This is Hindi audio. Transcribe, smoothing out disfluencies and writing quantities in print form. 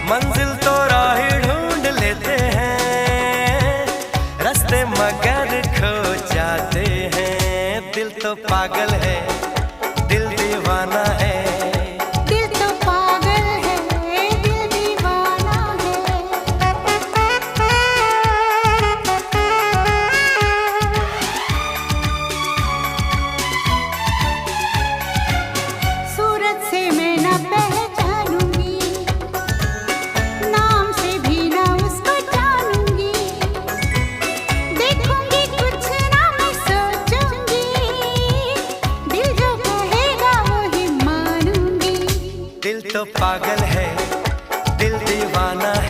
मंजिल तो राही ढूंढ लेते हैं, रास्ते मगर खो जाते हैं। दिल तो पागल है, दिल दीवाना है। दिल तो पागल है, दिल दीवाना है। सूरत से मैं न पहचानूंगी, नाम से भी न उसको जानूंगी। देखूंगी कुछ ना मैं सोचूंगी, दिल जो कहेगा वो ही मानूंगी। दिल तो पागल